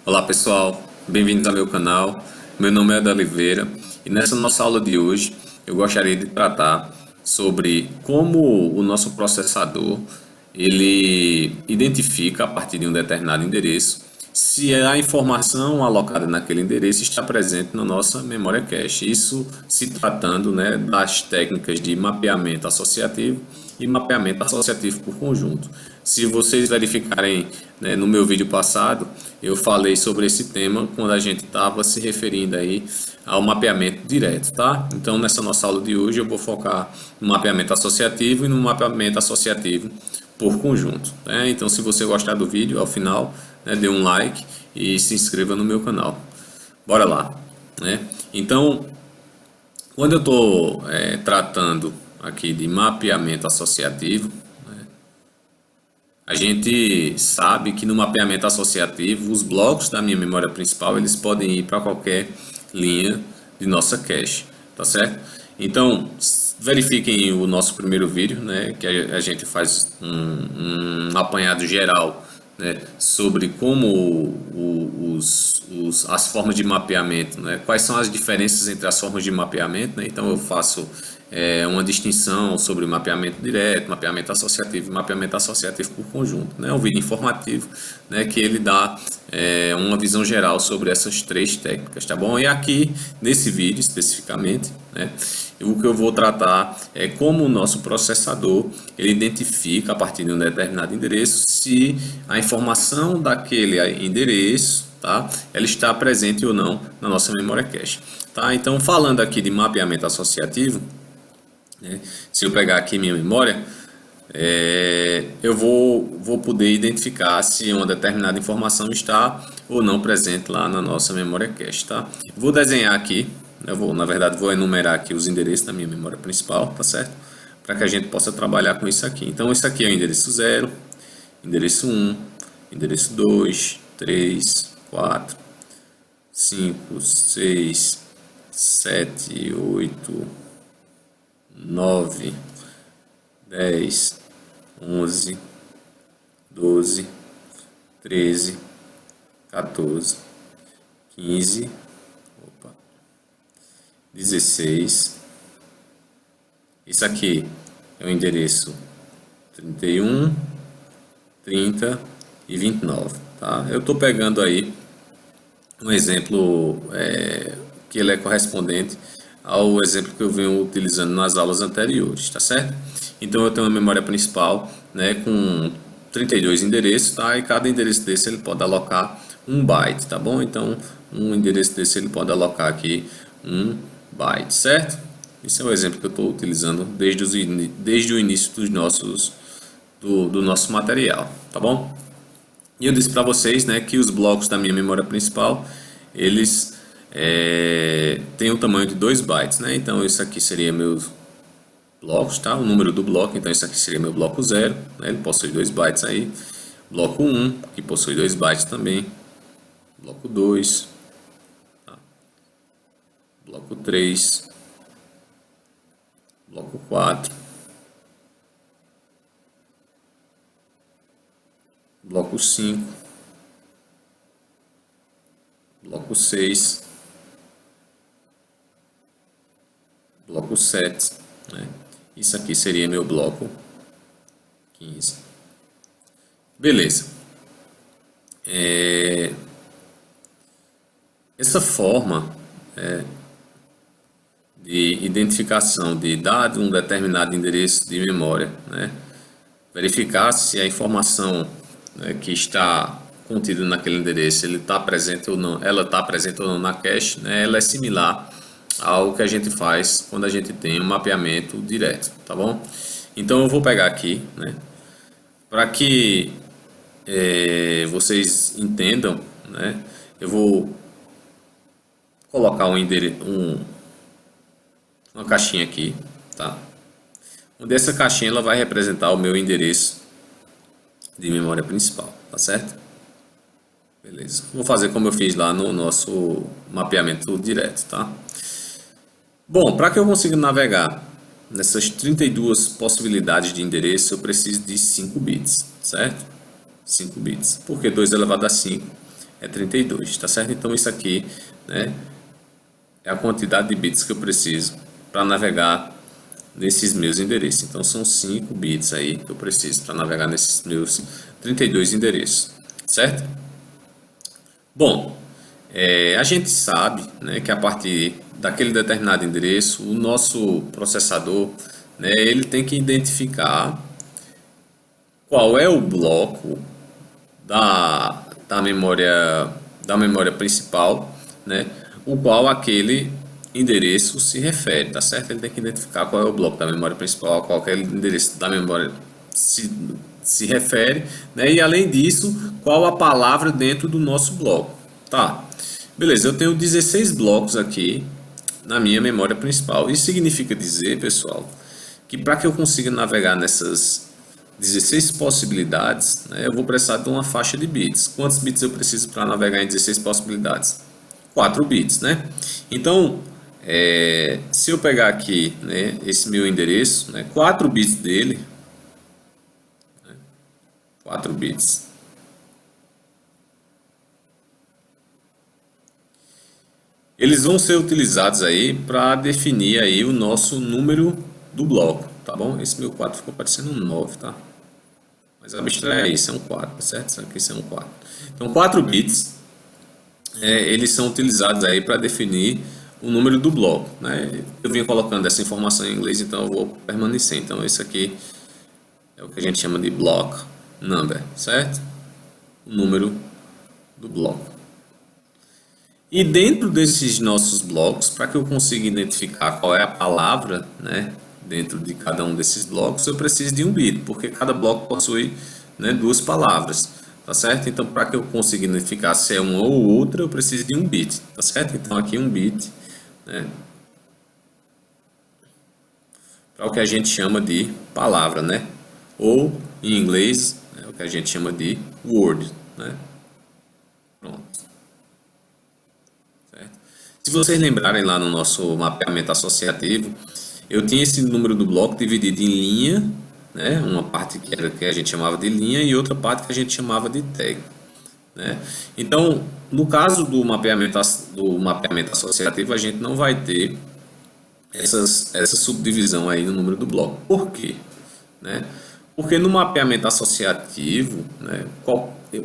Olá pessoal, bem-vindos ao meu canal. Meu nome é Eda Oliveira e nessa nossa aula de hoje eu gostaria de tratar sobre como o nosso processador ele identifica a partir de um determinado endereço se a informação alocada naquele endereço está presente na nossa memória cache. Isso se tratando, né, das técnicas de mapeamento associativo e mapeamento associativo por conjunto. Se vocês verificarem, né, no meu vídeo passado, eu falei sobre esse tema quando a gente estava se referindo aí ao mapeamento direto, tá? Então, nessa nossa aula de hoje, eu vou focar no mapeamento associativo e no mapeamento associativo por conjunto, né? Então, se você gostar do vídeo, ao final, né, dê um like e se inscreva no meu canal. Bora lá, né? Então, quando eu estou tratando aqui de mapeamento associativo, a gente sabe que no mapeamento associativo, os blocos da minha memória principal, eles podem ir para qualquer linha de nossa cache, tá certo? Então, verifiquem o nosso primeiro vídeo, né, que a gente faz um apanhado geral, né, sobre como as formas de mapeamento, né, quais são as diferenças entre as formas de mapeamento, né? Então eu faço uma distinção sobre mapeamento direto, mapeamento associativo e mapeamento associativo por conjunto, né? Um vídeo informativo, né, que ele dá uma visão geral sobre essas três técnicas, tá bom? E aqui nesse vídeo especificamente, né, o que eu vou tratar é como o nosso processador ele identifica a partir de um determinado endereço se a informação daquele endereço, tá, ela está presente ou não na nossa memória cache, tá? Então, falando aqui de mapeamento associativo, né, se eu pegar aqui minha memória, eu vou poder identificar se uma determinada informação está ou não presente lá na nossa memória cache, tá? Vou desenhar aqui, na verdade, vou enumerar aqui os endereços da minha memória principal, tá certo? Para que a gente possa trabalhar com isso aqui. Então, esse aqui é o endereço 0, endereço 1, endereço 2, 3, 4, 5, 6, 7, 8, 9, 10, 11, 12, 13, 14, 15, 16. Isso aqui é o endereço 31, 30 e 29, tá? Eu estou pegando aí um exemplo que ele é correspondente ao exemplo que eu venho utilizando nas aulas anteriores, tá certo? Então eu tenho uma memória principal, né, com 32 endereços, tá? E cada endereço desse ele pode alocar um byte, tá bom? Então um endereço desse ele pode alocar aqui um byte, certo? Esse é o exemplo que eu estou utilizando desde o início do nosso material, tá bom? E eu disse para vocês, né, que os blocos da minha memória principal eles têm o tamanho de 2 bytes, né? Então isso aqui seria meus blocos, tá? O número do bloco, então isso aqui seria meu bloco 0, né? Ele possui 2 bytes aí. Bloco 1, que possui 2 bytes também. Bloco 2, tá? Bloco 3, bloco 4, bloco 5, bloco 6, bloco 7, né? Isso aqui seria meu bloco 15. Beleza. Essa forma de identificação de dado um determinado endereço de memória, né, verificar se a informação, né, que está contida naquele endereço ele está presente ou não, ela está presente ou não na cache, né, ela é similar ao que a gente faz quando a gente tem um mapeamento direto, tá bom? Então eu vou pegar aqui, né, para que vocês entendam, né, eu vou colocar uma caixinha aqui, tá? Onde essa caixinha ela vai representar o meu endereço de memória principal, tá certo? Beleza. Vou fazer como eu fiz lá no nosso mapeamento direto, tá? Bom, para que eu consiga navegar nessas 32 possibilidades de endereço, eu preciso de 5 bits, certo? 5 bits. Porque 2 elevado a 5 é 32, tá certo? Então isso aqui, né, é a quantidade de bits que eu preciso para navegar nesses meus endereços. Então são 5 bits aí que eu preciso para navegar nesses meus 32 endereços, certo? Bom, a gente sabe, né, que a partir daquele determinado endereço, o nosso processador, né, ele tem que identificar qual é o bloco da memória principal, né, o qual aquele endereço se refere, tá certo? Ele tem que identificar qual é o bloco da memória principal a qual aquele endereço da memória se refere, né? E além disso, qual a palavra dentro do nosso bloco, tá? Beleza, eu tenho 16 blocos aqui na minha memória principal. Isso significa dizer, pessoal, que para que eu consiga navegar nessas 16 possibilidades, né, eu vou precisar de uma faixa de bits. Quantos bits eu preciso para navegar em 16 possibilidades? 4 bits, né? Então, se eu pegar aqui, né, esse meu endereço, né, 4 bits dele, 4 bits, eles vão ser utilizados aí para definir aí o nosso número do bloco, tá bom? Esse meu 4 ficou parecendo um 9, tá? Mas abstrai isso, é um 4, tá certo? Isso aqui é um 4. Então, 4 bits, eles são utilizados aí para definir o número do bloco, né? Eu vim colocando essa informação em inglês, então eu vou permanecer. Então, isso aqui é o que a gente chama de block number, certo? O número do bloco. E dentro desses nossos blocos, para que eu consiga identificar qual é a palavra, né, dentro de cada um desses blocos, eu preciso de um bit, porque cada bloco possui, né, 2 palavras, tá certo? Então, para que eu consiga identificar se é uma ou outra, eu preciso de um bit, tá certo? Então, aqui um bit, né, para o que a gente chama de palavra, né? Ou, em inglês, é o que a gente chama de word, né? Pronto. Se vocês lembrarem lá no nosso mapeamento associativo, eu tinha esse número do bloco dividido em linha, né? Uma parte que a gente chamava de linha e outra parte que a gente chamava de tag, né? Então, no caso do mapeamento associativo, a gente não vai ter essa subdivisão aí no número do bloco. Por quê? Né? Porque no mapeamento associativo, né,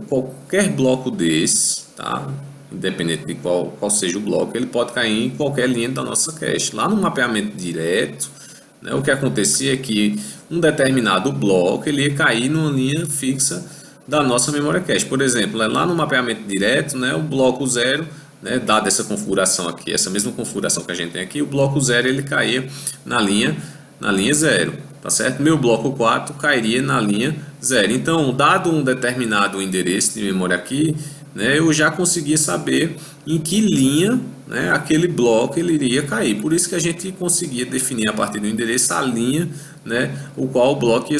qualquer bloco desse, tá? Independente de qual seja o bloco, ele pode cair em qualquer linha da nossa cache. Lá no mapeamento direto, né, o que acontecia é que um determinado bloco ele ia cair numa linha fixa da nossa memória cache. Por exemplo, lá no mapeamento direto, né, o bloco 0, né, dada essa configuração aqui, essa mesma configuração que a gente tem aqui, o bloco 0 ele caía na linha 0. Tá certo? Meu bloco 4 cairia na linha 0. Então, dado um determinado endereço de memória aqui, né, eu já conseguia saber em que linha, né, aquele bloco ele iria cair. Por isso que a gente conseguia definir a partir do endereço a linha, né, o qual o bloco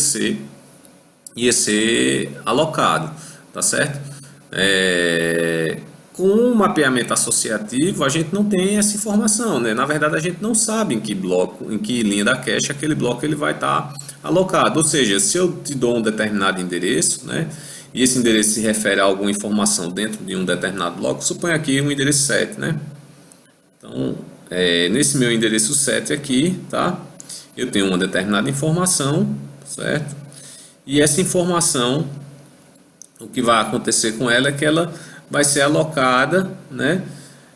ia ser alocado. Tá certo? Com o mapeamento associativo, a gente não tem essa informação, né? Na verdade, a gente não sabe em que bloco, em que linha da cache aquele bloco ele vai estar alocado. Ou seja, se eu te dou um determinado endereço, né? E esse endereço se refere a alguma informação dentro de um determinado bloco, suponha aqui um endereço 7, né? Então, nesse meu endereço 7 aqui, tá? Eu tenho uma determinada informação, certo? E essa informação, o que vai acontecer com ela é que ela vai ser alocada, né,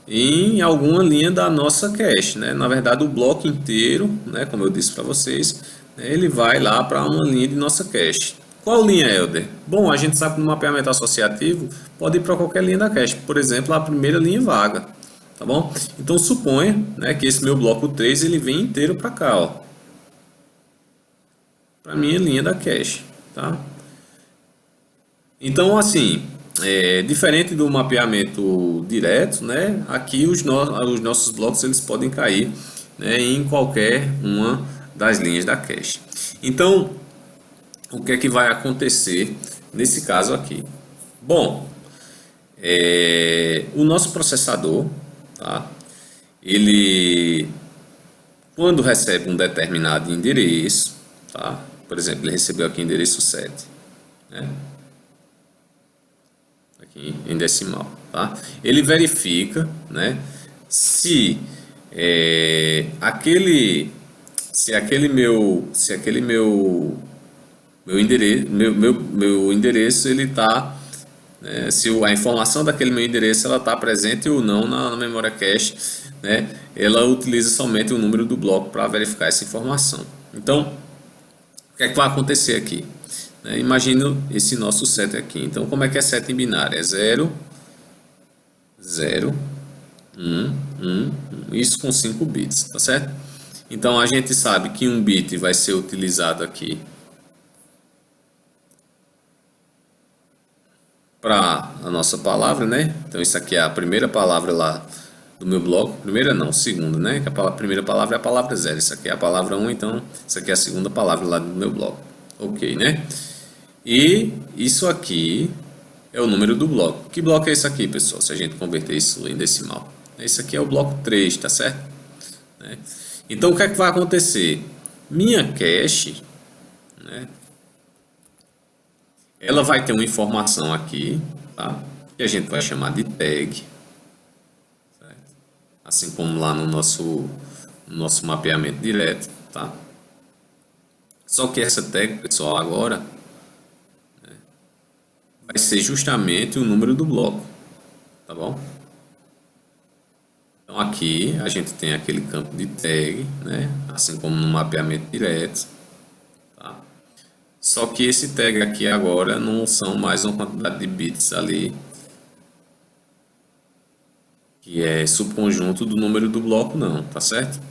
em alguma linha da nossa cache, né? Na verdade, o bloco inteiro, né, como eu disse para vocês, né, ele vai lá para uma linha de nossa cache. Qual linha, Helder? Bom, a gente sabe que no mapeamento associativo pode ir para qualquer linha da cache, por exemplo, a primeira linha vaga, tá bom? Então suponha, né, que esse meu bloco 3 ele vem inteiro para cá, ó, para minha linha da cache, tá? Então, assim, diferente do mapeamento direto, né? Aqui os nossos blocos eles podem cair, né, em qualquer uma das linhas da cache. Então, o que é que vai acontecer nesse caso aqui? Bom, o nosso processador, tá? Ele, quando recebe um determinado endereço, tá? Por exemplo, ele recebeu aqui endereço 7, né? aqui em decimal, tá? Ele verifica, né, se aquele meu endereço ele está, se a informação daquele meu endereço ela está presente ou não na memória cache, né? Ela utiliza somente o número do bloco para verificar essa informação. Então, o que é que vai acontecer aqui? Imagina esse nosso set aqui. Então, como é que é set em binário? É 0, 0, 1, 1, 1. Isso com 5 bits, tá certo? Então, a gente sabe que um bit vai ser utilizado aqui para a nossa palavra, né? Então, isso aqui é a primeira palavra lá do meu bloco. Primeira não, segunda, né? Que a primeira palavra é a palavra 0. Isso aqui é a palavra 1, então isso aqui é a segunda palavra lá do meu bloco. Ok, né? E isso aqui é o número do bloco. Que bloco é esse aqui, pessoal? Se a gente converter isso em decimal. Esse aqui é o bloco 3, tá certo? Então, o que é que vai acontecer? Minha cache, né? Ela vai ter uma informação aqui, tá? Que a gente vai chamar de tag, certo? Assim como lá no nosso mapeamento direto, tá? Só que essa tag, pessoal, agora vai ser justamente o número do bloco, tá bom? Então aqui a gente tem aquele campo de tag, né? Assim como no mapeamento direto, tá? Só que esse tag aqui agora não são mais uma quantidade de bits ali que é subconjunto do número do bloco, não, tá certo?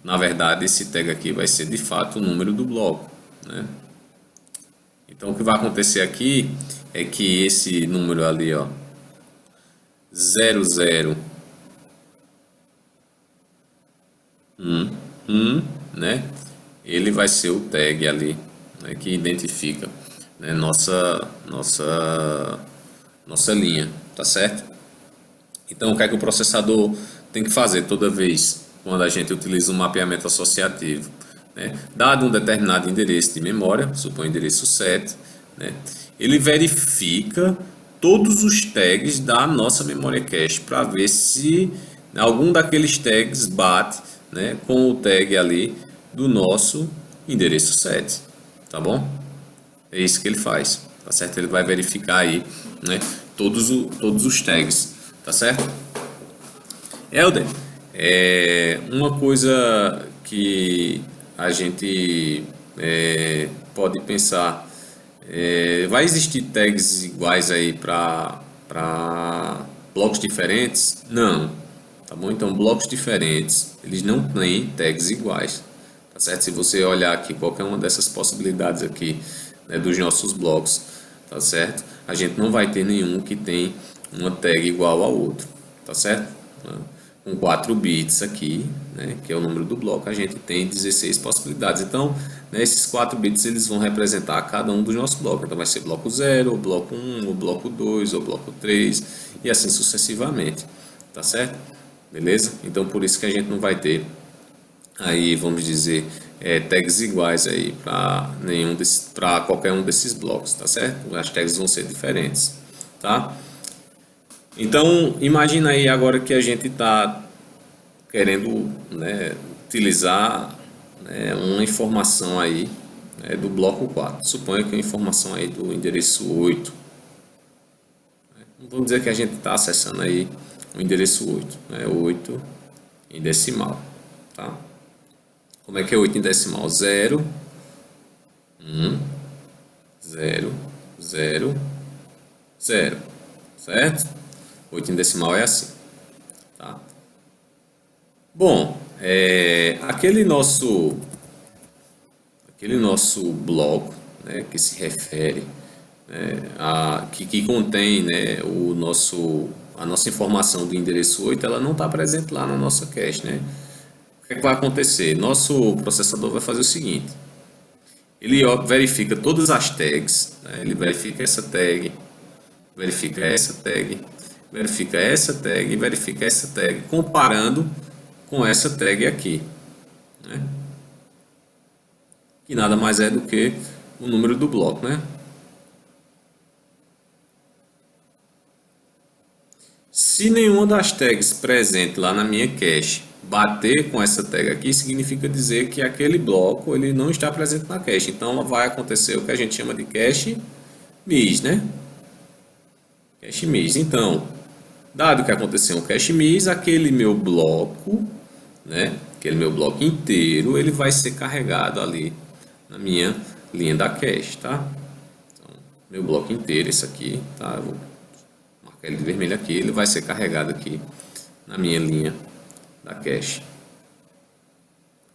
Na verdade, esse tag aqui vai ser de fato o número do bloco, né? Então o que vai acontecer aqui é que esse número ali, ó, 00 né? Ele vai ser o tag ali, né, que identifica, né, nossa linha, tá certo? Então, o que é que o processador tem que fazer toda vez quando a gente utiliza um mapeamento associativo? Né? Dado um determinado endereço de memória, supõe o endereço 7, né? Ele verifica todos os tags da nossa memória cache para ver se algum daqueles tags bate, né, com o tag ali do nosso endereço 7, tá bom? É isso que ele faz, tá certo? Ele vai verificar aí, né, todos os tags, tá certo? Helder, uma coisa que a gente pode pensar, vai existir tags iguais aí para blocos diferentes? Não, tá bom? Então blocos diferentes, eles não têm tags iguais, tá certo? Se você olhar aqui qualquer uma dessas possibilidades aqui, né, dos nossos blocos, tá certo? A gente não vai ter nenhum que tem uma tag igual ao outro, tá certo? Com 4 bits aqui, né, que é o número do bloco, a gente tem 16 possibilidades. Então, né, esses 4 bits eles vão representar cada um dos nossos blocos. Então, vai ser bloco 0, o bloco 1, o bloco 2, o bloco 3 e assim sucessivamente, tá certo? Beleza? Então, por isso que a gente não vai ter aí, vamos dizer, tags iguais aí para qualquer um desses blocos, tá certo? As tags vão ser diferentes, tá? Então, imagina aí agora que a gente está querendo, né, utilizar, né, uma informação aí, né, do bloco 4. Suponha que é uma informação aí do endereço 8. Vamos dizer que a gente está acessando aí o endereço 8, né, 8 em decimal, tá? Como é que é 8 em decimal? 0, 1, 0, 0, 0, certo? 8 em decimal é assim, tá? Bom, aquele nosso bloco, né, que se refere, né, que contém, né, a nossa informação do endereço 8, ela não está presente lá na nossa cache, né? O que é que vai acontecer? Nosso processador vai fazer o seguinte: ele verifica todas as tags, né, ele verifica essa tag, verifica essa tag, verifica essa tag e verifica essa tag, comparando com essa tag aqui, né? Que nada mais é do que o número do bloco, né? Se nenhuma das tags presente lá na minha cache bater com essa tag aqui, significa dizer que aquele bloco ele não está presente na cache. Então vai acontecer o que a gente chama de cache miss, né? Cache miss. Então, dado que aconteceu um cache miss, aquele meu bloco, né? Aquele meu bloco inteiro, ele vai ser carregado ali na minha linha da cache, tá? Então, meu bloco inteiro, esse aqui, tá? Eu vou marcar ele de vermelho aqui, ele vai ser carregado aqui na minha linha da cache,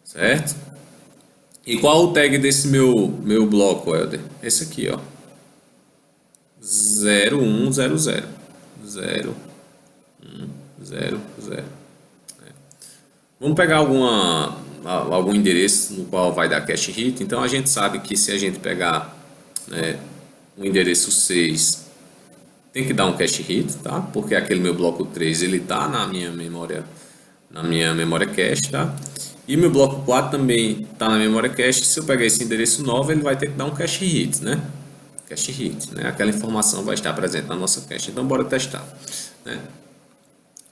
certo? E qual o tag desse meu bloco, Helder? Esse aqui, ó, 0100 0100. Vamos pegar algum endereço no qual vai dar cache hit. Então a gente sabe que se a gente pegar, né, o endereço 6, tem que dar um cache hit, tá? Porque aquele meu bloco 3 ele tá na minha memória cache, tá? E meu bloco 4 também tá na memória cache. Se eu pegar esse endereço 9, ele vai ter que dar um cache hit, né? Cache hit, né? Aquela informação vai estar presente na nossa cache. Então bora testar, né?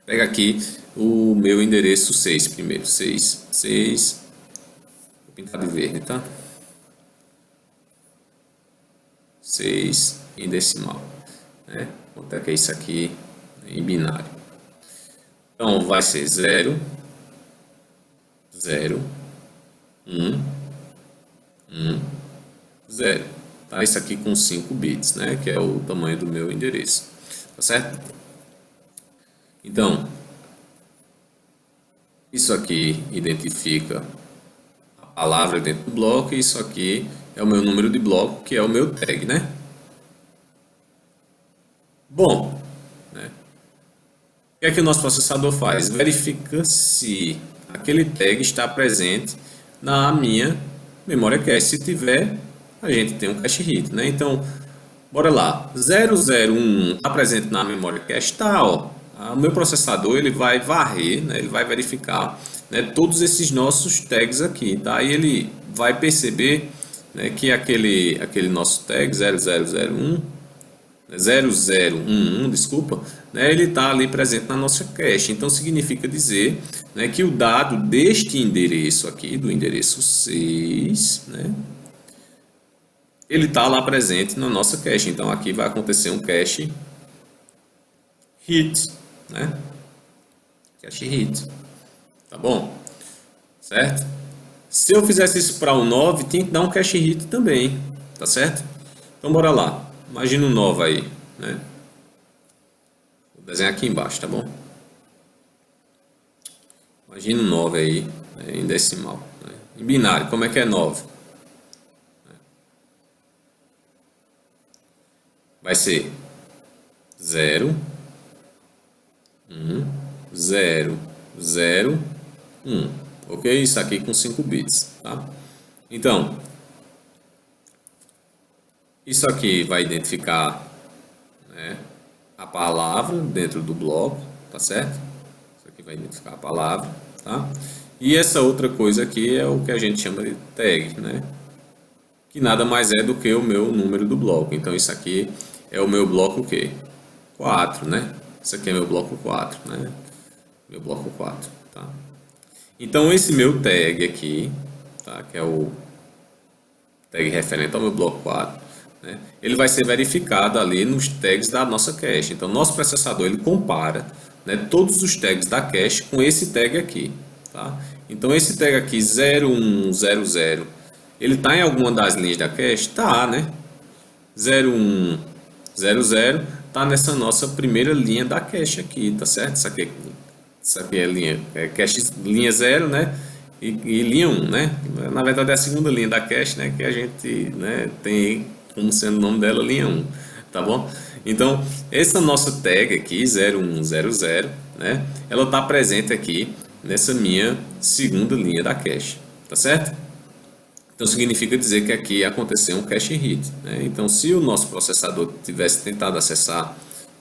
Pega aqui o meu endereço 6 primeiro. 6. Vou pintar de verde, tá? 6 em decimal, né? Quanto é que é isso aqui em binário? Então vai ser 0, 0, 1, 0. Tá? Isso aqui com 5 bits, né? Que é o tamanho do meu endereço. Tá certo? Então, isso aqui identifica a palavra dentro do bloco e isso aqui é o meu número de bloco, que é o meu tag, né? Bom, né? O que é que o nosso processador faz? Verifica se aquele tag está presente na minha memória cache. Se tiver, a gente tem um cache hit, né? Então, bora lá. 0011 está presente na memória cache? Tá, ó. O meu processador ele vai varrer, né? Ele vai verificar, né, todos esses nossos tags aqui, tá? E ele vai perceber, né, que aquele nosso tag 0011, 0011, desculpa, né, ele está ali presente na nossa cache. Então significa dizer, né, que o dado deste endereço aqui, do endereço 6, né, ele está lá presente na nossa cache. Então aqui vai acontecer um cache hit, né? Cache hit, tá bom? Certo? Se eu fizesse isso para o 9, tinha que dar um cache hit também, tá certo? Então bora lá. Imagina um 9 aí, né? Vou desenhar aqui embaixo, tá bom? Imagina um 9 aí, né, em decimal, né? Em binário, como é que é 9? Vai ser 0, 1, 0, 0, 1. Ok? Isso aqui com 5 bits, tá? Então, isso aqui vai identificar, né, a palavra dentro do bloco, tá certo? Isso aqui vai identificar a palavra, tá? E essa outra coisa aqui é o que a gente chama de tag, né? Que nada mais é do que o meu número do bloco. Então isso aqui é o meu bloco o quê? 4, né? Isso aqui é meu bloco 4, né? Meu bloco 4, tá? Então esse meu tag aqui, tá? Que é o tag referente ao meu bloco 4, né? Ele vai ser verificado ali nos tags da nossa cache. Então nosso processador ele compara, né, todos os tags da cache com esse tag aqui, tá? Então esse tag aqui 0100, ele está em alguma das linhas da cache? Tá, né? 0100 está nessa nossa primeira linha da cache aqui, tá certo? Isso aqui é linha, cache linha 0, né? E linha 1, né? Na verdade é a segunda linha da cache, né? Que a gente, né, tem como sendo o nome dela linha 1, tá bom? Então, essa nossa tag aqui, 0100, né? Ela está presente aqui nessa minha segunda linha da cache, tá certo? Então significa dizer que aqui aconteceu um cache hit, né? Então se o nosso processador tivesse tentado acessar,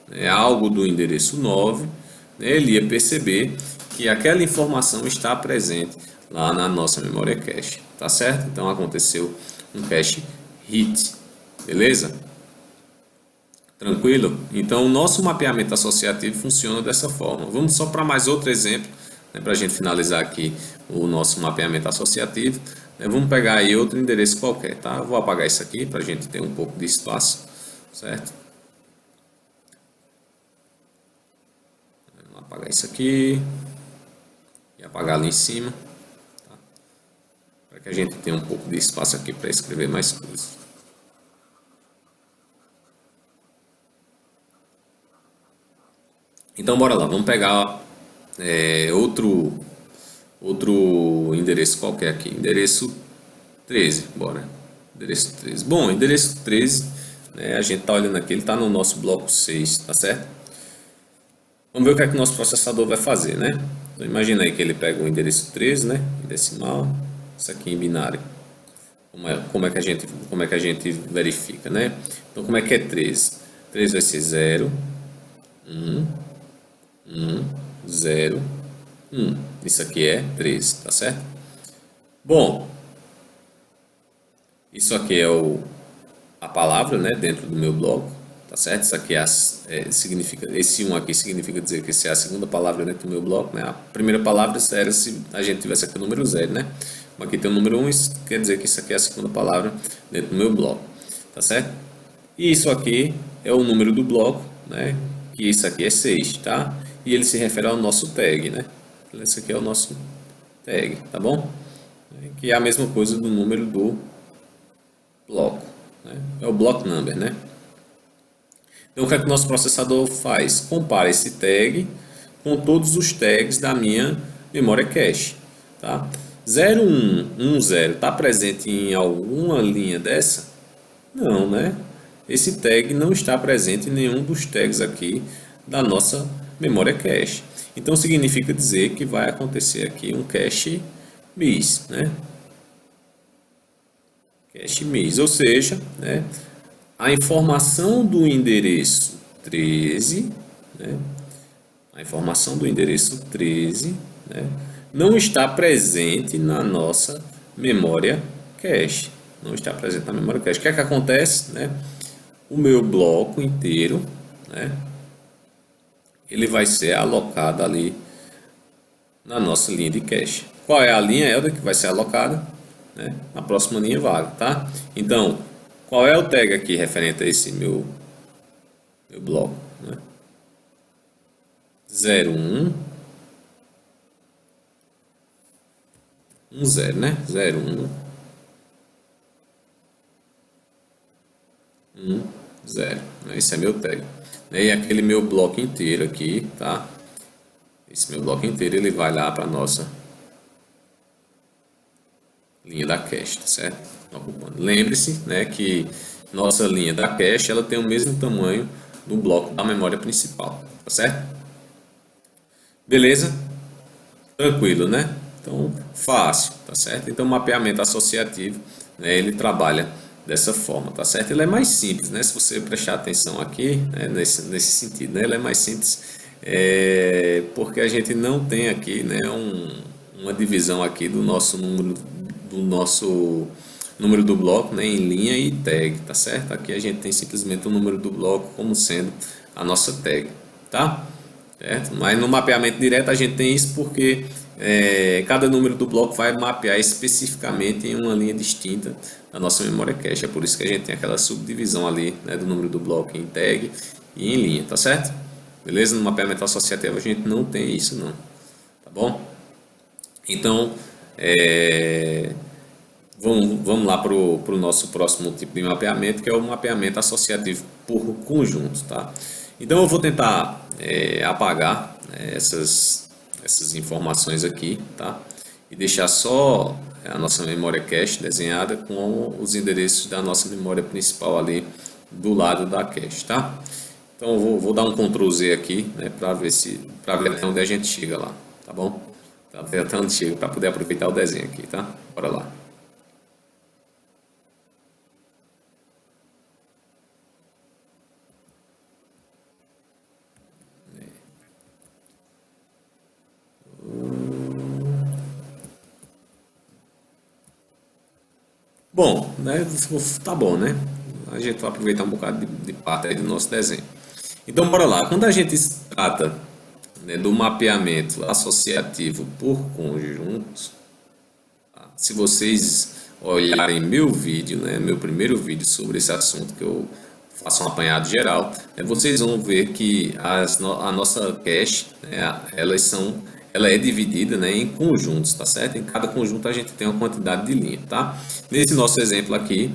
né, algo do endereço 9, né, ele ia perceber que aquela informação está presente lá na nossa memória cache, tá certo? Então aconteceu um cache hit, beleza? Tranquilo? Então, o nosso mapeamento associativo funciona dessa forma. Vamos só para mais outro exemplo, né, para a gente finalizar aqui o nosso mapeamento associativo. Né, vamos pegar aí outro endereço qualquer, tá? Eu vou apagar isso aqui para a gente ter um pouco de espaço, certo? Vou apagar isso aqui e apagar ali em cima, tá? Para que a gente tenha um pouco de espaço aqui para escrever mais coisas. Então, bora lá, vamos pegar outro endereço qualquer aqui, endereço 13, bora. Endereço 13. Bom, endereço 13, né, a gente tá olhando aqui, ele tá no nosso bloco 6, tá certo? Vamos ver o que é que o nosso processador vai fazer, né? Então, imagina aí que ele pega o endereço 13, né, em decimal, isso aqui em binário. Como é que a gente verifica, né? Então, como é que é 13? 13 vai ser 0, 0, 1. Isso aqui é 13, tá certo? Bom, isso aqui é a palavra, né, dentro do meu bloco, tá certo? Isso aqui significa, esse 1 aqui significa dizer que essa é a segunda palavra dentro do meu bloco, né? A primeira palavra era se a gente tivesse aqui o número 0, né? Mas aqui tem o número 1, isso quer dizer que isso aqui é a segunda palavra dentro do meu bloco, tá certo? E isso aqui é o número do bloco, né? Que isso aqui é 6, tá? E ele se refere ao nosso tag, né? Esse aqui é o nosso tag, tá bom? Que é a mesma coisa do número do bloco, né? É o block number, né? Então, o que é que o nosso processador faz? Compara esse tag com todos os tags da minha memória cache, tá? 0110 está presente em alguma linha dessa? Não, né? Esse tag não está presente em nenhum dos tags aqui da nossa memória cache. Então, significa dizer que vai acontecer aqui um cache miss, né? Cache miss, ou seja, né, a informação do endereço 13, né, a informação do endereço 13, né, não está presente na nossa memória cache. Não está presente na memória cache. O que é que acontece? Né? O meu bloco inteiro, né, ele vai ser alocado ali na nossa linha de cache. Qual é a linha, Helder, que vai ser alocada? Né? Na próxima linha vaga, tá? Então, qual é o tag aqui referente a esse meu bloco? Né? 01 10, né? 01 0. Esse é meu tag. E aquele meu bloco inteiro aqui, tá? Esse meu bloco inteiro ele vai lá para nossa linha da cache, tá certo? Lembre-se, né, que nossa linha da cache ela tem o mesmo tamanho do bloco da memória principal, tá certo? Beleza? Tranquilo, né? Então, fácil, tá certo? Então, o mapeamento associativo, né, ele trabalha dessa forma, tá certo? Ele é mais simples, né? Se você prestar atenção aqui, né, nesse sentido, né? Ele é mais simples porque a gente não tem aqui, né, uma divisão aqui do nosso número do bloco, né, em linha e tag, tá certo? Aqui a gente tem simplesmente o número do bloco como sendo a nossa tag, tá? Certo? Mas no mapeamento direto a gente tem isso porque cada número do bloco vai mapear especificamente em uma linha distinta da nossa memória cache. É por isso que a gente tem aquela subdivisão ali, né, do número do bloco em tag e em linha, tá certo? Beleza? No mapeamento associativo a gente não tem isso não, tá bom? Então, vamos lá para o nosso próximo tipo de mapeamento, que é o mapeamento associativo por conjunto, tá? Então eu vou tentar apagar, né, essas informações aqui, tá? E deixar só a nossa memória cache desenhada com os endereços da nossa memória principal ali do lado da cache, tá? Então eu vou dar um Ctrl Z aqui, né, para ver até onde a gente chega lá, tá bom? Tá, até onde chega para poder aproveitar o desenho aqui, tá? Bora lá. Bom, né, tá bom, né? a gente vai aproveitar um bocado de parte aí do nosso desenho. Então, bora lá. Quando a gente trata, né, do mapeamento associativo por conjuntos, tá? Se vocês olharem meu vídeo, né, meu primeiro vídeo sobre esse assunto, que eu faço um apanhado geral, né, vocês vão ver que a nossa cache, né, ela é dividida, né, em conjuntos, tá certo? Em cada conjunto a gente tem uma quantidade de linha, tá? Nesse nosso exemplo aqui,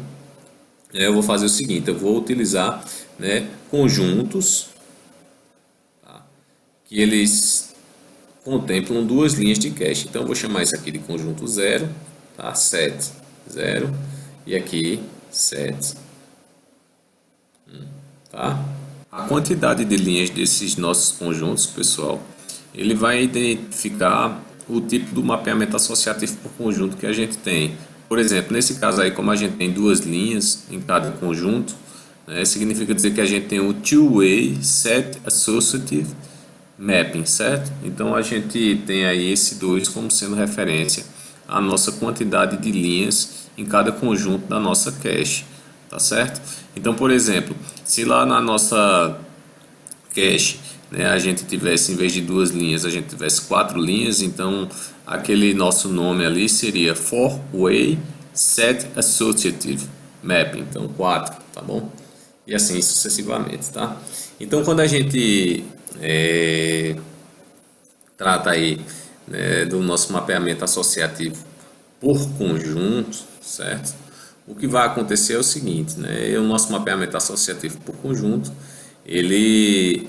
eu vou fazer o seguinte, eu vou utilizar, né, conjuntos, tá, que eles contemplam duas linhas de cache. Então eu vou chamar isso aqui de conjunto 0, tá? 7, 0, e aqui 7, tá? A quantidade de linhas desses nossos conjuntos, pessoal, ele vai identificar o tipo do mapeamento associativo por conjunto que a gente tem. Por exemplo, nesse caso aí, como a gente tem duas linhas em cada conjunto, né, significa dizer que a gente tem o Two-Way Set Associative Mapping, certo? Então a gente tem aí esse 2 como sendo referência à nossa quantidade de linhas em cada conjunto da nossa cache, tá certo? Então, por exemplo, se lá na nossa cache, né, a gente tivesse, em vez de duas linhas, a gente tivesse quatro linhas, então aquele nosso nome ali seria Four Way Set Associative Mapping, então 4, tá bom? E assim sucessivamente, tá? Então quando a gente trata aí, né, do nosso mapeamento associativo por conjunto, certo? O que vai acontecer é o seguinte, né? O nosso mapeamento associativo por conjunto, ele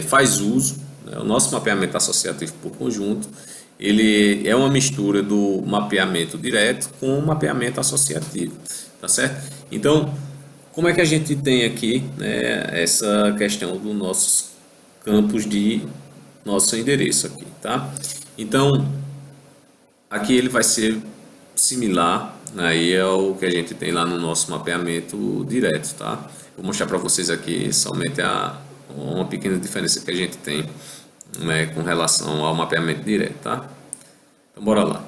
faz uso, né? O nosso mapeamento associativo por conjunto, ele é uma mistura do mapeamento direto com o mapeamento associativo, tá certo? Então, como é que a gente tem aqui, né, essa questão dos nossos campos de nosso endereço aqui, tá? Então, aqui ele vai ser similar aí ao que a gente tem lá no nosso mapeamento direto, tá? Vou mostrar para vocês aqui somente uma pequena diferença que a gente tem, né, com relação ao mapeamento direto, tá? Então, bora lá.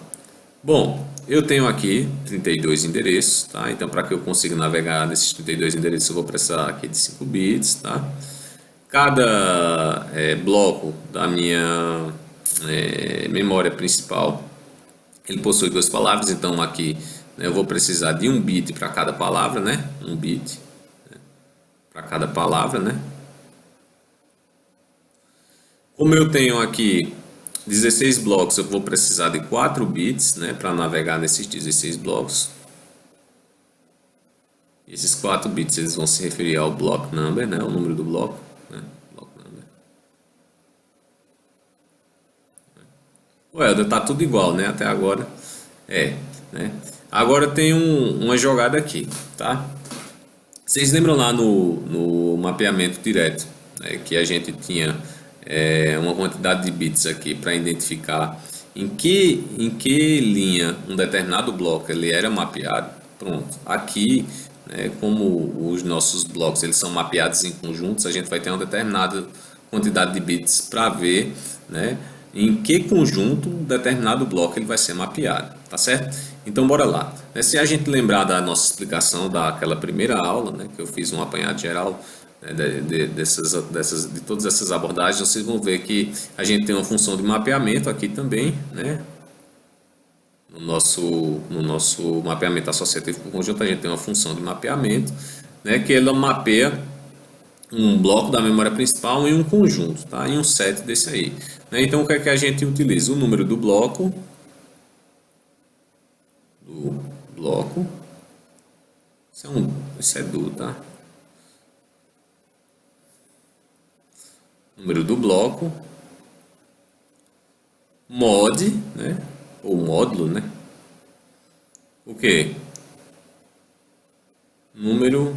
Bom, eu tenho aqui 32 endereços, tá? Então, para que eu consiga navegar nesses 32 endereços, eu vou precisar aqui de 5 bits, tá? Cada bloco da minha memória principal, ele possui duas palavras, então aqui, né, eu vou precisar de um bit para cada palavra, né? Um bit, né, para cada palavra, né? Como eu tenho aqui 16 blocos, eu vou precisar de 4 bits, né, para navegar nesses 16 blocos. Esses 4 bits eles vão se referir ao block number, né, o número do bloco, né, block number. O Helder, tá tudo igual, né, até agora. Né? Agora tem uma jogada aqui, tá? Vocês lembram lá no mapeamento direto, né, que a gente tinha uma quantidade de bits aqui para identificar em que linha um determinado bloco ele era mapeado? Pronto. Aqui, né, como os nossos blocos eles são mapeados em conjuntos, a gente vai ter uma determinada quantidade de bits para ver, né, em que conjunto um determinado bloco ele vai ser mapeado, tá certo? Então bora lá. Se a gente lembrar da nossa explicação daquela primeira aula, né, que eu fiz um apanhado geral, né, de todas essas abordagens, vocês vão ver que a gente tem uma função de mapeamento aqui também, né? No nosso mapeamento associativo por conjunto, a gente tem uma função de mapeamento, né, que ela mapeia um bloco da memória principal em um conjunto, tá? Em um set desse aí, né? Então o que é que a gente utiliza? O número do bloco, isso é do, tá? Número do bloco, mod, né? Ou módulo, né? O que? Número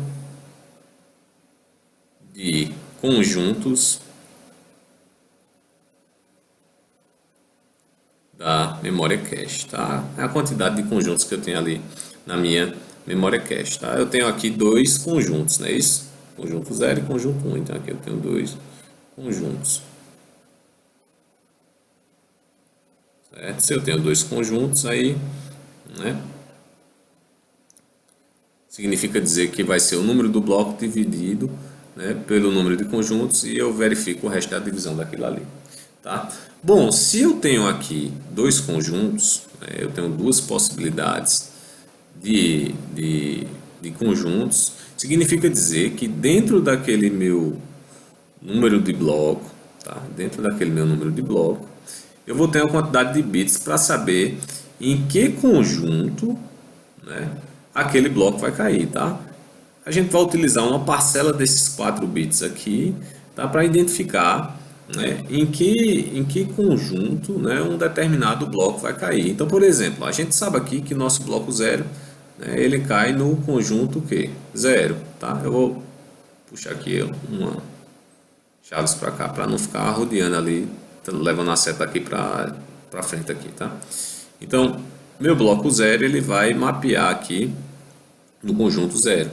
de conjuntos da memória cache, tá? É a quantidade de conjuntos que eu tenho ali na minha memória cache, tá? Eu tenho aqui dois conjuntos, não é isso? Conjunto 0 e conjunto 1, então aqui eu tenho dois conjuntos. Certo? Se eu tenho dois conjuntos aí, né? significa dizer que vai ser o número do bloco dividido, né, pelo número de conjuntos, e eu verifico o resto da divisão daquilo ali. Tá? Bom, se eu tenho aqui dois conjuntos, né, eu tenho duas possibilidades de conjuntos, significa dizer que dentro daquele meu número de bloco, tá? Dentro daquele meu número de bloco, eu vou ter uma quantidade de bits para saber em que conjunto, né, aquele bloco vai cair, tá? A gente vai utilizar uma parcela desses 4 bits aqui, tá, para identificar, né, em que conjunto, né, um determinado bloco vai cair. Então, por exemplo, a gente sabe aqui que nosso bloco 0, né, ele cai no conjunto que 0, tá? Eu vou puxar aqui uma chaves para cá para não ficar rodeando ali, levando a seta aqui para frente aqui, tá? Então, meu bloco 0 ele vai mapear aqui no conjunto 0.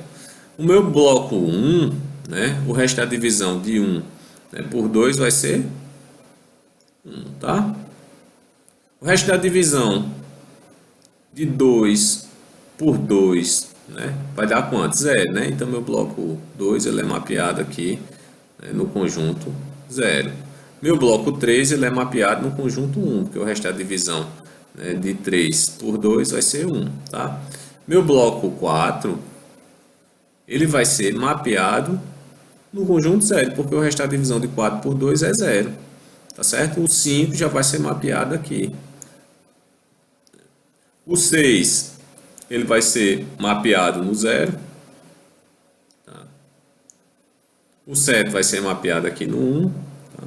O meu bloco 1, né, o resto da divisão de 1, né, por 2 vai ser 1, tá? O resto da divisão de 2 por 2, né, vai dar quanto? 0, né? Então, meu bloco 2 ele é mapeado aqui, né, no conjunto 0. Meu bloco 3 ele é mapeado no conjunto 1, porque o resto da divisão, né, de 3 por 2 vai ser 1, tá? Meu bloco 4 ele vai ser mapeado no conjunto 0, porque o resto da divisão de 4 por 2 é 0, tá certo? O 5 já vai ser mapeado aqui. O 6 ele vai ser mapeado no 0. Tá? O 7 vai ser mapeado aqui no 1. Tá?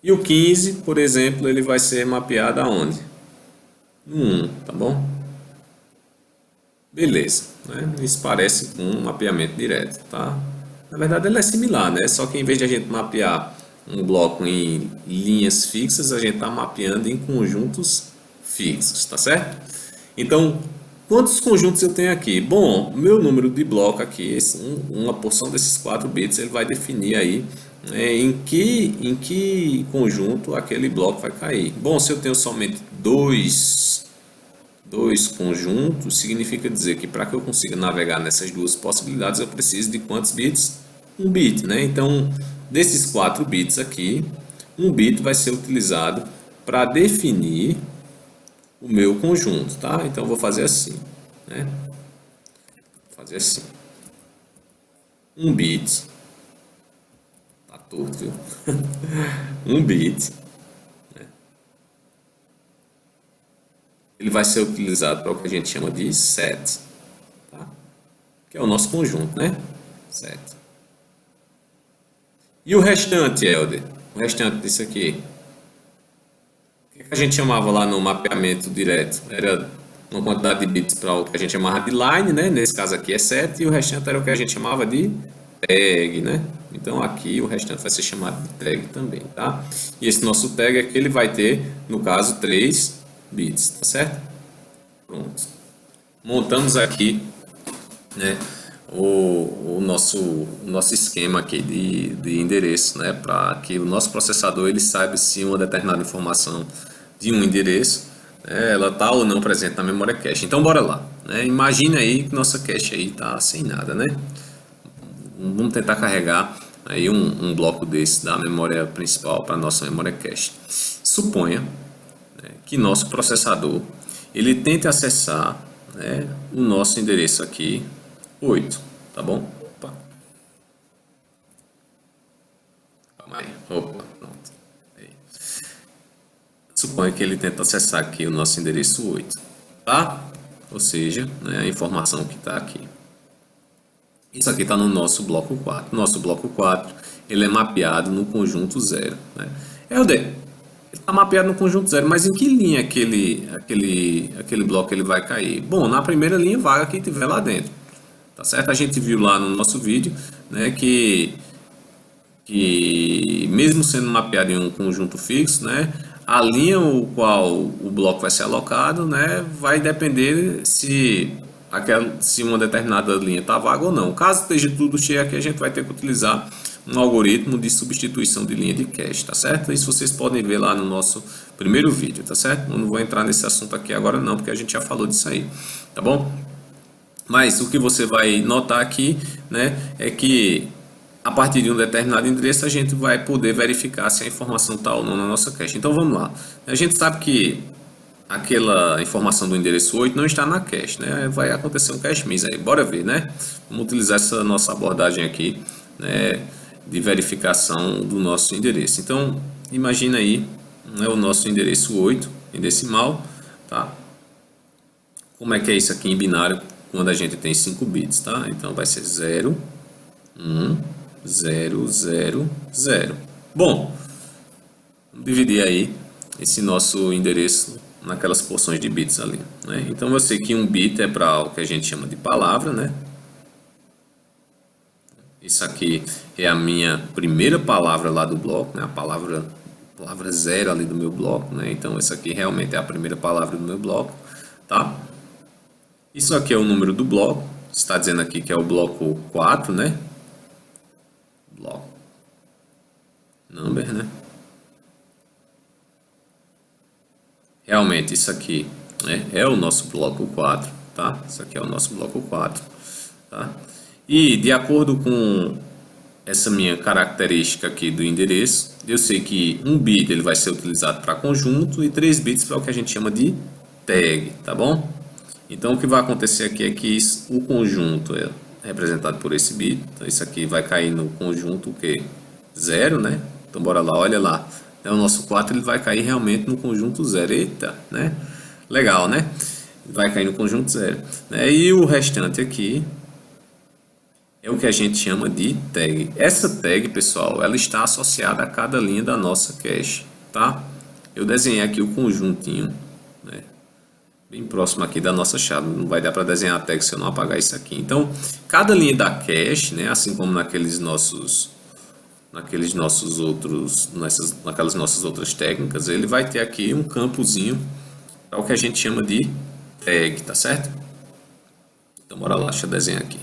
E o 15, por exemplo, ele vai ser mapeado aonde? No 1, tá bom? Beleza, né? Isso parece com um mapeamento direto, tá? Na verdade ele é similar, né? Só que em vez de a gente mapear um bloco em linhas fixas, a gente está mapeando em conjuntos fixos, tá certo? Então, quantos conjuntos eu tenho aqui? Bom, meu número de bloco aqui, uma porção desses 4 bits, ele vai definir aí, né, em que conjunto aquele bloco vai cair. Bom, se eu tenho somente dois conjuntos, significa dizer que para que eu consiga navegar nessas duas possibilidades, eu preciso de quantos bits? Um bit, né? Então, desses 4 bits aqui, um bit vai ser utilizado para definir o meu conjunto, tá? Então, eu vou fazer assim, né? Vou fazer assim. Um bit, tá torto, viu? Um bit, ele vai ser utilizado para o que a gente chama de set, tá? Que é o nosso conjunto, né? Set. E o restante, Helder? O restante disso aqui? O que a gente chamava lá no mapeamento direto? Era uma quantidade de bits para o que a gente chamava de line, né? Nesse caso aqui é set, e o restante era o que a gente chamava de tag, né? Então aqui o restante vai ser chamado de tag também, tá? E esse nosso tag aqui ele vai ter, no caso, 3 bits, tá certo? Pronto. Montamos aqui, né, o nosso esquema aqui de endereço, né, para que o nosso processador ele saiba se uma determinada informação de um endereço, né, ela está ou não presente na memória cache. Então bora lá, né? Imagine aí que nossa cache aí está sem nada, né? Vamos tentar carregar aí um bloco desse da memória principal para nossa memória cache. Suponha que nosso processador ele tente acessar, né, o nosso endereço aqui 8, tá bom? Opa. Calma aí. Opa, pronto. Aí. Suponha que ele tenta acessar aqui o nosso endereço 8, tá? Ou seja, né, a informação que está aqui. Isso aqui está no nosso bloco 4. Nosso bloco 4 ele é mapeado no conjunto 0. Né? Helder, ele está mapeado no conjunto 0, mas em que linha aquele bloco ele vai cair? Bom, na primeira linha vaga que tiver lá dentro. Tá certo? A gente viu lá no nosso vídeo, né, que mesmo sendo mapeado em um conjunto fixo, né, a linha o qual o bloco vai ser alocado, né, vai depender se se uma determinada linha está vaga ou não. Caso esteja tudo cheio aqui, a gente vai ter que utilizar um algoritmo de substituição de linha de cache, tá certo? Isso vocês podem ver lá no nosso primeiro vídeo, tá certo? Eu não vou entrar nesse assunto aqui agora não, porque a gente já falou disso aí, tá bom? Mas o que você vai notar aqui, né, é que a partir de um determinado endereço a gente vai poder verificar se a informação está ou não na nossa cache. Então vamos lá. A gente sabe que aquela informação do endereço 8 não está na cache, né? Vai acontecer um cache miss aí. Bora ver, né? Vamos utilizar essa nossa abordagem aqui, né, de verificação do nosso endereço. Então, imagina aí, né, o nosso endereço 8 em decimal, tá? Como é que é isso aqui em binário quando a gente tem 5 bits, tá? Então vai ser 0, 1, 0, 0, 0. Bom, vamos dividir aí esse nosso endereço naquelas porções de bits ali, né? Então eu sei que um bit é para o que a gente chama de palavra, né? Isso aqui é a minha primeira palavra lá do bloco, né? A palavra 0 ali do meu bloco, né? Então isso aqui realmente é a primeira palavra do meu bloco, tá? Isso aqui é o número do bloco, está dizendo aqui que é o bloco 4, né? Bloco number, né? Realmente isso aqui, né, é o nosso bloco 4, tá? Isso aqui é o nosso bloco 4, tá? E de acordo com essa minha característica aqui do endereço, eu sei que um bit ele vai ser utilizado para conjunto e 3 bits para o que a gente chama de tag, tá bom? Então o que vai acontecer aqui é que o conjunto é representado por esse bit, então isso aqui vai cair no conjunto o que? 0, né? Então bora lá, olha lá. O nosso 4 ele vai cair realmente no conjunto 0. Eita, né? Legal, né? Vai cair no conjunto 0. Né? E o restante aqui é o que a gente chama de tag. Essa tag, pessoal, ela está associada a cada linha da nossa cache, tá? Eu desenhei aqui o conjuntinho, né, bem próximo aqui da nossa chave. Não vai dar para desenhar a tag se eu não apagar isso aqui. Então, cada linha da cache, né, assim como naquelas nossas outras técnicas, ele vai ter aqui um campozinho para o que a gente chama de tag, tá certo? Então, bora lá, deixa eu desenhar aqui.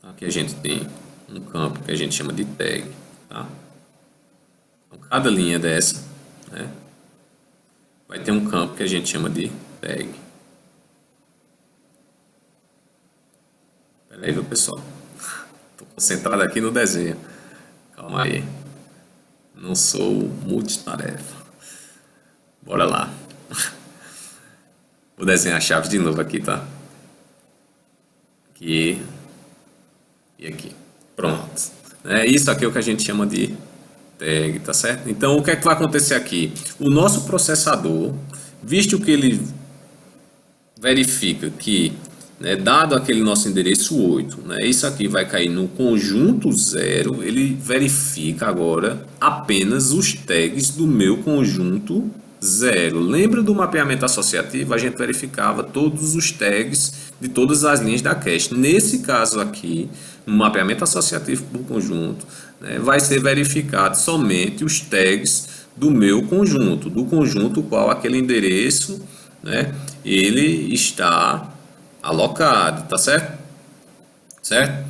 Aqui a gente tem um campo que a gente chama de tag, tá? Então, cada linha dessa, né, vai ter um campo que a gente chama de tag. Pera aí, viu, pessoal? Estou concentrado aqui no desenho. Calma aí. Não sou multitarefa. Bora lá. Vou desenhar a chave de novo aqui, tá? Aqui. E aqui. Pronto. Isso aqui é o que a gente chama de tag, tá certo? Então, o que é que vai acontecer aqui? O nosso processador, visto que ele verifica que, né, dado aquele nosso endereço 8, né, isso aqui vai cair no conjunto 0, ele verifica agora apenas os tags do meu conjunto 0. Lembra do mapeamento associativo? A gente verificava todos os tags de todas as linhas da cache. Nesse caso aqui, no mapeamento associativo por conjunto, né, vai ser verificado somente os tags do meu conjunto, do conjunto qual aquele endereço, né, ele está alocado, tá certo? Certo?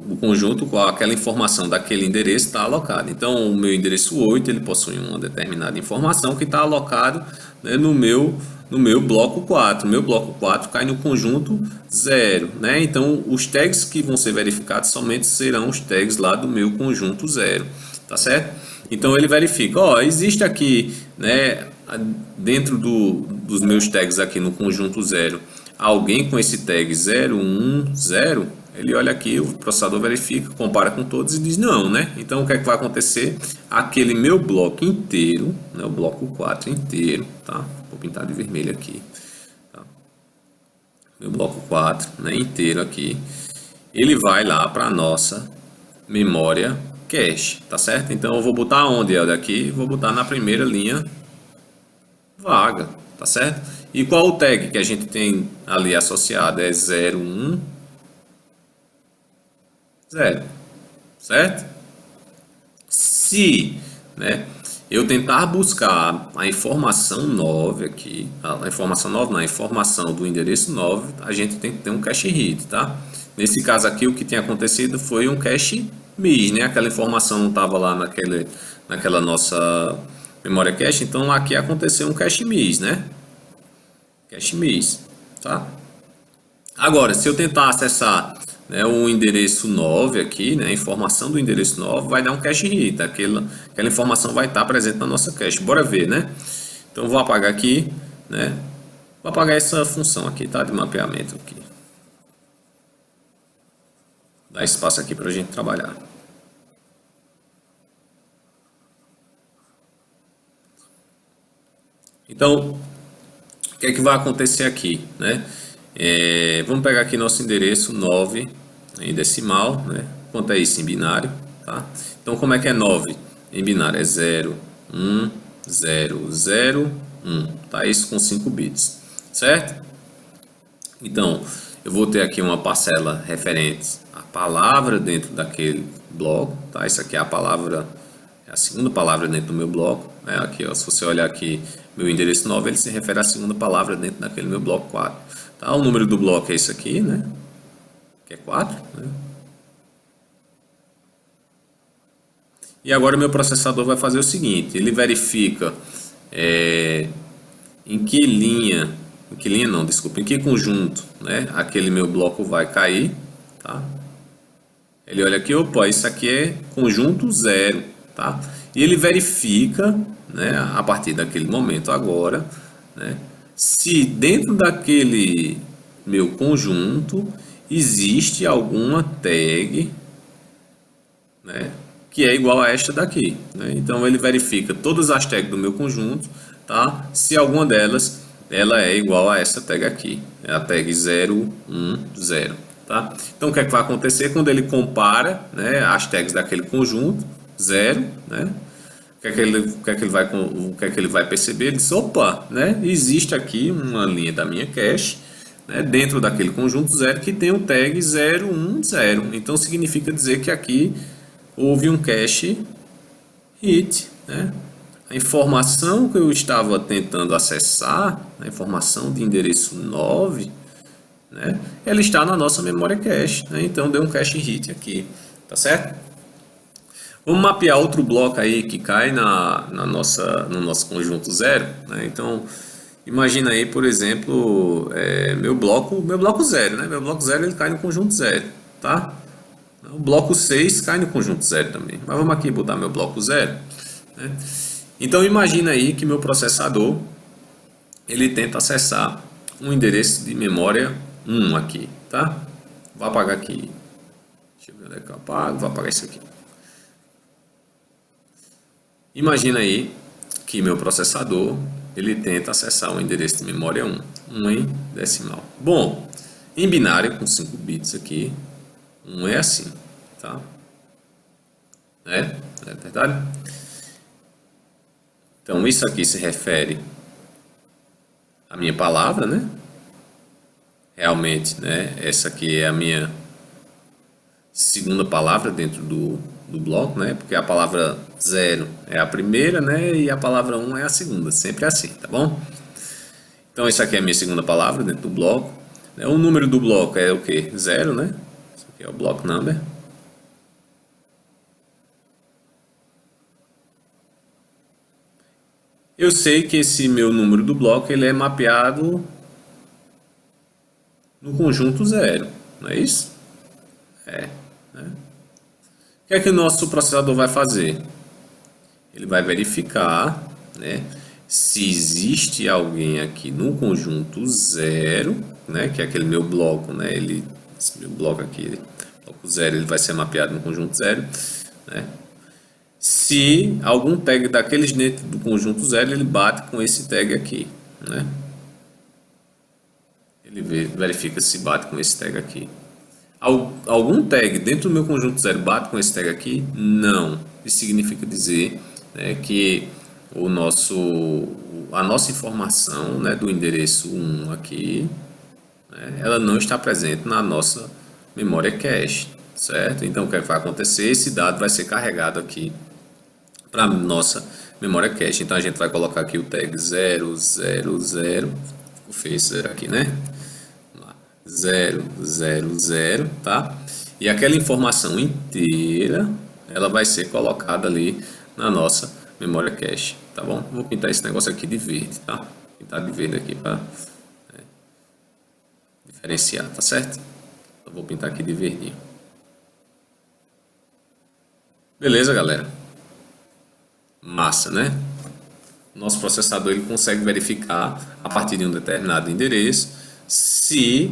O conjunto qual aquela informação daquele endereço está alocada. Então, o meu endereço 8, ele possui uma determinada informação que está alocado, né, no meu bloco 4. O meu bloco 4 cai no conjunto 0, né? Então, os tags que vão ser verificados somente serão os tags lá do meu conjunto 0, tá certo? Então, ele verifica, ó, existe aqui, né, dentro dos meus tags aqui no conjunto 0, alguém com esse tag 010, ele olha aqui, o processador verifica, compara com todos e diz não, né? Então, o que é que vai acontecer? Aquele meu bloco inteiro, né, o bloco 4 inteiro, tá? Vou pintar de vermelho aqui, tá? Meu bloco 4, né, inteiro aqui, ele vai lá para a nossa memória cache, tá certo? Então, eu vou botar onde é daqui? Vou botar na primeira linha vaga, tá certo? E qual o tag que a gente tem ali associado? É 010, certo? Se, né, eu tentar buscar a informação 9 aqui, a informação 9 não, a informação do endereço 9, a gente tem que ter um cache hit, tá? Nesse caso aqui, o que tinha acontecido foi um cache miss, né? Aquela informação não estava lá naquela nossa memória cache, então aqui aconteceu um cache miss, né? Cache miss, tá? Agora, se eu tentar acessar, né, o endereço 9 aqui, né, a informação do endereço 9 vai dar um cache hit, aquela informação vai estar presente na nossa cache. Bora ver, né? Então, vou apagar aqui, né? Vou apagar essa função aqui, tá? De mapeamento aqui. Dá espaço aqui para a gente trabalhar. Então, o que é que vai acontecer aqui, né? Vamos pegar aqui nosso endereço 9 em decimal, né? Quanto é isso em binário, tá? Então, como é que é 9 em binário? É 0, 1, 0, 0, 1, tá? Isso com 5 bits, certo? Então, eu vou ter aqui uma parcela referente à palavra dentro daquele bloco, tá? Isso aqui é a palavra, é a segunda palavra dentro do meu bloco, né? Aqui, ó, se você olhar aqui, meu endereço 9, ele se refere à segunda palavra dentro daquele meu bloco 4. Tá? O número do bloco é isso aqui, né? Que é 4, né? E agora o meu processador vai fazer o seguinte, ele verifica em que linha não, desculpa, em que conjunto, né, aquele meu bloco vai cair, tá? Ele olha aqui, opa, isso aqui é conjunto 0, tá? E ele verifica, né, a partir daquele momento agora, né, se dentro daquele meu conjunto existe alguma tag, né, que é igual a esta daqui, né? Então ele verifica todas as tags do meu conjunto, tá? Se alguma delas ela é igual a essa tag aqui, é a tag 0, 1, 0, tá? Então o que é que vai acontecer quando ele compara, né, as tags daquele conjunto 0, né? O que é que ele vai perceber? Ele diz, opa, né, existe aqui uma linha da minha cache, né, dentro daquele conjunto 0 que tem o tag 0, 1, 0. Então significa dizer que aqui houve um cache hit, né? A informação que eu estava tentando acessar, a informação de endereço 9, né, ela está na nossa memória cache, né? Então deu um cache hit aqui, tá certo? Vamos mapear outro bloco aí que cai no nosso conjunto 0, né? Então imagina aí, por exemplo, meu bloco 0, né? Meu bloco 0 ele cai no conjunto 0, tá? O bloco 6 cai no conjunto 0 também. Mas vamos aqui botar meu bloco 0, né? Então imagina aí que meu processador ele tenta acessar um endereço de memória 1 aqui, tá? Vou apagar aqui. Deixa eu ver onde é que eu apago. Vou apagar isso aqui. Imagina aí que meu processador ele tenta acessar um endereço de memória 1 em decimal. Bom, em binário com 5 bits aqui, 1 é assim, tá? É verdade? Então isso aqui se refere à minha palavra, né? Realmente, né? Essa aqui é a minha segunda palavra dentro do bloco, né? Porque a palavra 0 é a primeira, né? E a palavra 1 é a segunda, sempre assim, tá bom? Então isso aqui é a minha segunda palavra dentro do bloco. O número do bloco é o que? 0, né? Isso aqui é o block number. Eu sei que esse meu número do bloco ele é mapeado no conjunto 0, não é isso? Né? O que é que o nosso processador vai fazer? Ele vai verificar, né, se existe alguém aqui no conjunto 0, né, que é aquele meu bloco, né, esse meu bloco aqui, bloco 0, ele vai ser mapeado no conjunto 0, né? Se algum tag daqueles dentro do conjunto 0, ele bate com esse tag aqui, né? Ele verifica se bate com esse tag aqui. Algum tag dentro do meu conjunto 0 bate com esse tag aqui? Não. Isso significa dizer, né, que a nossa informação, né, do endereço 1 aqui, né, ela não está presente na nossa memória cache, certo? Então o que vai acontecer? Esse dado vai ser carregado aqui para a nossa memória cache. Então a gente vai colocar aqui o tag 000, ficou feio esse 0 aqui, né? 000, tá? E aquela informação inteira, ela vai ser colocada ali na nossa memória cache, tá bom? Vou pintar esse negócio aqui de verde, tá? Pintar de verde aqui para diferenciar, tá certo? Então, vou pintar aqui de verdinho. Beleza, galera? Massa, né? Nosso processador ele consegue verificar a partir de um determinado endereço se,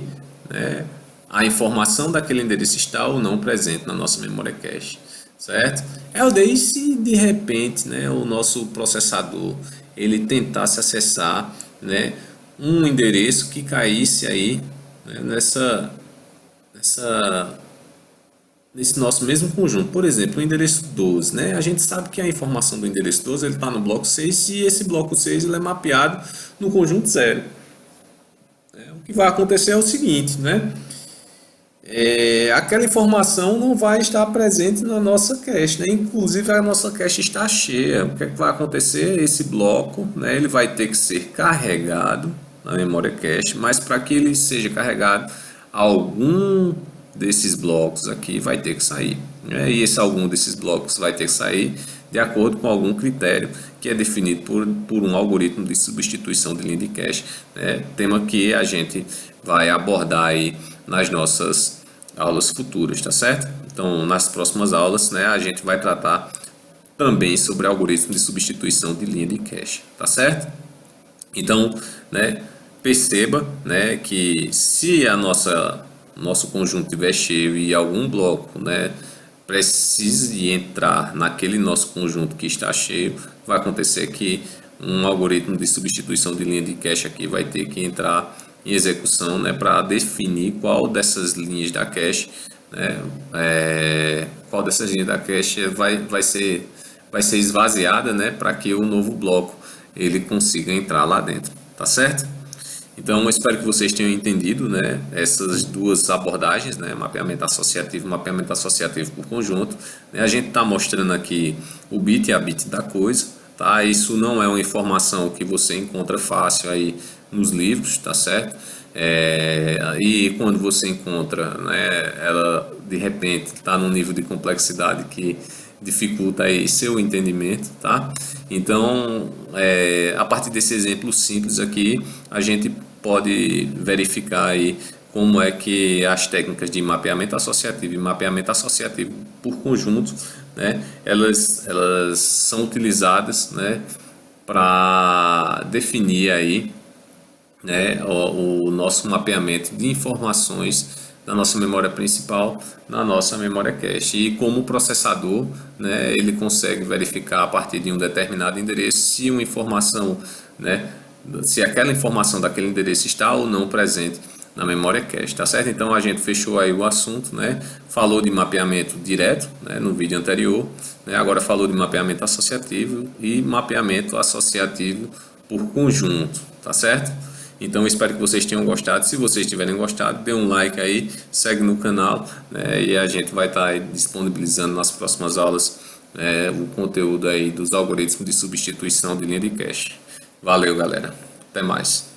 né, a informação daquele endereço está ou não presente na nossa memória cache, certo? É o daí se de repente, né, o nosso processador ele tentasse acessar, né, um endereço que caísse aí, né, nesse nosso mesmo conjunto. Por exemplo, o endereço 12, né? A gente sabe que a informação do endereço 12 ele está no bloco 6 e esse bloco 6 ele é mapeado no conjunto 0. O que vai acontecer é o seguinte, né? Aquela informação não vai estar presente na nossa cache, né? Inclusive a nossa cache está cheia. O que é que vai acontecer? Esse bloco, né, ele vai ter que ser carregado na memória cache, mas para que ele seja carregado, algum desses blocos aqui vai ter que sair, né? E esse algum desses blocos vai ter que sair de acordo com algum critério que é definido por um algoritmo de substituição de linha de cache, né? Tema que a gente vai abordar aí nas nossas aulas futuras, tá certo? Então, nas próximas aulas, né, a gente vai tratar também sobre algoritmo de substituição de linha de cache, tá certo? Então, né, perceba, né, que se nosso conjunto estiver cheio e algum bloco, né, precise entrar naquele nosso conjunto que está cheio, vai acontecer que um algoritmo de substituição de linha de cache aqui vai ter que entrar em execução, né, para definir qual dessas linhas da cache, né, qual dessas linhas da cache vai ser esvaziada, né, para que o novo bloco ele consiga entrar lá dentro, tá certo? Então, eu espero que vocês tenham entendido, né, essas duas abordagens, né, mapeamento associativo e mapeamento associativo por conjunto. A gente está mostrando aqui o bit a bit da coisa, tá? Isso não é uma informação que você encontra fácil aí nos livros, tá certo? E quando você encontra, né, ela de repente está num nível de complexidade que dificulta aí seu entendimento, tá? Então, a partir desse exemplo simples aqui, a gente pode verificar aí como é que as técnicas de mapeamento associativo e mapeamento associativo por conjunto, né, elas são utilizadas, né, para definir aí, né, o nosso mapeamento de informações da nossa memória principal na nossa memória cache, e como o processador, né, ele consegue verificar a partir de um determinado endereço se uma informação, né, se aquela informação daquele endereço está ou não presente na memória cache, tá certo? Então a gente fechou aí o assunto, né? Falou de mapeamento direto, né, no vídeo anterior, né? Agora falou de mapeamento associativo e mapeamento associativo por conjunto, tá certo? Então eu espero que vocês tenham gostado. Se vocês tiverem gostado, dê um like aí, segue no canal, né, e a gente vai estar aí disponibilizando nas próximas aulas o conteúdo aí dos algoritmos de substituição de linha de cache. Valeu, galera. Até mais.